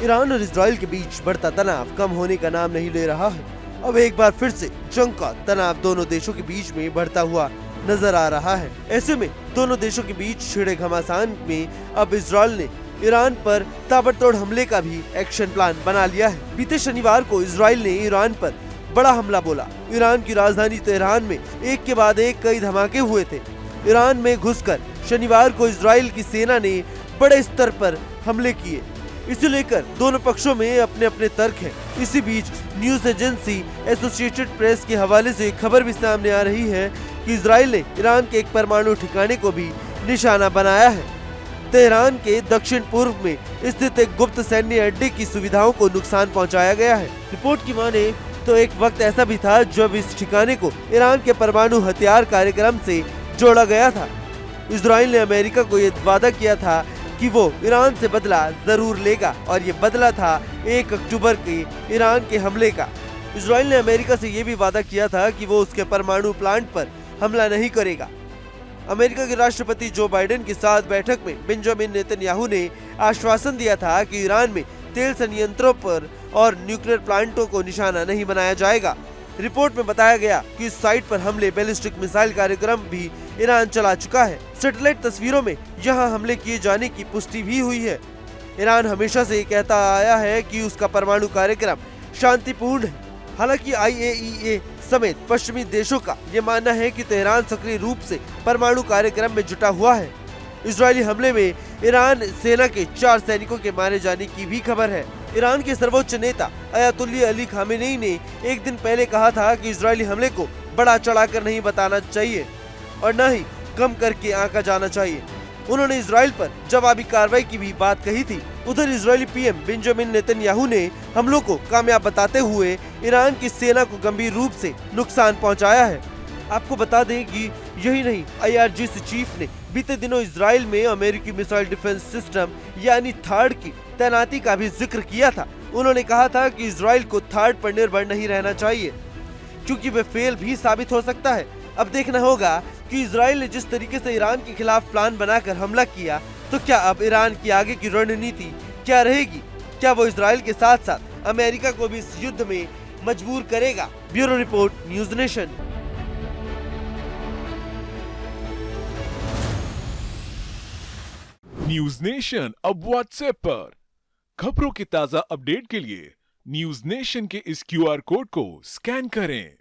Iran और Israel के बीच बढ़ता तनाव कम होने का नाम नहीं ले रहा है। अब एक बार फिर से जंग का तनाव दोनों देशों के बीच में बढ़ता हुआ नजर आ रहा है। ऐसे में दोनों देशों के बीच छिड़े घमासान में अब इजराइल ने ईरान पर ताबड़तोड़ हमले का भी एक्शन प्लान बना लिया है। बीते शनिवार को इजराइल ने ईरान पर बड़ा हमला बोला। ईरान की राजधानी तेहरान में एक के बाद एक कई धमाके हुए थे। ईरान में घुसकर शनिवार को इजराइल की सेना ने बड़े स्तर पर हमले किए। इसे लेकर दोनों पक्षों में अपने अपने तर्क हैं। इसी बीच न्यूज एजेंसी एसोसिएटेड प्रेस के हवाले से खबर भी सामने आ रही है कि इजराइल ने ईरान के एक परमाणु ठिकाने को भी निशाना बनाया है। तेहरान के दक्षिण पूर्व में स्थित एक गुप्त सैन्य अड्डे की सुविधाओं को नुकसान पहुंचाया गया है। रिपोर्ट की माने तो एक वक्त ऐसा भी था जब इस ठिकाने को ईरान के परमाणु हथियार कार्यक्रम से जोड़ा गया था। इजराइल ने अमेरिका को ये वादा किया था कि वो ईरान से बदला जरूर लेगा और ये बदला था 1 अक्टूबर के ईरान के हमले का। इजराइल ने अमेरिका से ये भी वादा किया था कि वो उसके परमाणु प्लांट पर हमला नहीं करेगा। अमेरिका के राष्ट्रपति जो बाइडेन के साथ बैठक में बेंजामिन नेतन्याहू ने आश्वासन दिया था कि ईरान में तेल संयंत्रों पर और न्यूक्लियर प्लांटों को निशाना नहीं बनाया जाएगा। रिपोर्ट में बताया गया कि इस साइट पर हमले बैलिस्टिक मिसाइल कार्यक्रम भी ईरान चला चुका है। सैटेलाइट तस्वीरों में यहां हमले किए जाने की पुष्टि भी हुई है। ईरान हमेशा से कहता आया है कि उसका परमाणु कार्यक्रम शांतिपूर्ण है। हालांकि IAEA समेत पश्चिमी देशों का ये मानना है कि तेहरान सक्रिय रूप से परमाणु कार्यक्रम में जुटा हुआ है। इजरायली हमले में ईरान सेना के 4 सैनिकों के मारे जाने की भी खबर है। ईरान के सर्वोच्च नेता अयातुल्ला अली खामेनेई ने एक दिन पहले कहा था कि इजरायली हमले को बड़ा चढ़ाकर नहीं बताना चाहिए और न ही कम करके आंका जाना चाहिए। उन्होंने इजराइल पर जवाबी कार्रवाई की भी बात कही थी। उधर इजरायली पीएम बेंजामिन नेतन्याहू ने हमलों को कामयाब बताते हुए ईरान की सेना को गंभीर रूप से नुकसान पहुंचाया है। आपको बता दें कि यही नहीं, IRGC चीफ ने बीते दिनों इजराइल में अमेरिकी मिसाइल डिफेंस सिस्टम यानी थार्ड की तैनाती का भी जिक्र किया था। उन्होंने कहा था कि इजराइल को थार्ड पर निर्भर नहीं रहना चाहिए क्योंकि वे फेल भी साबित हो सकता है। अब देखना होगा कि इजराइल ने जिस तरीके से ईरान के खिलाफ प्लान बनाकर हमला किया, तो क्या अब ईरान की आगे की रणनीति क्या रहेगी? क्या वो इजराइल के साथ साथ अमेरिका को भी इस युद्ध में मजबूर करेगा? Bureau report, news nation. News nation अब व्हाट्सएप पर खबरों के ताजा अपडेट के लिए न्यूज नेशन के इस QR कोड को स्कैन करें।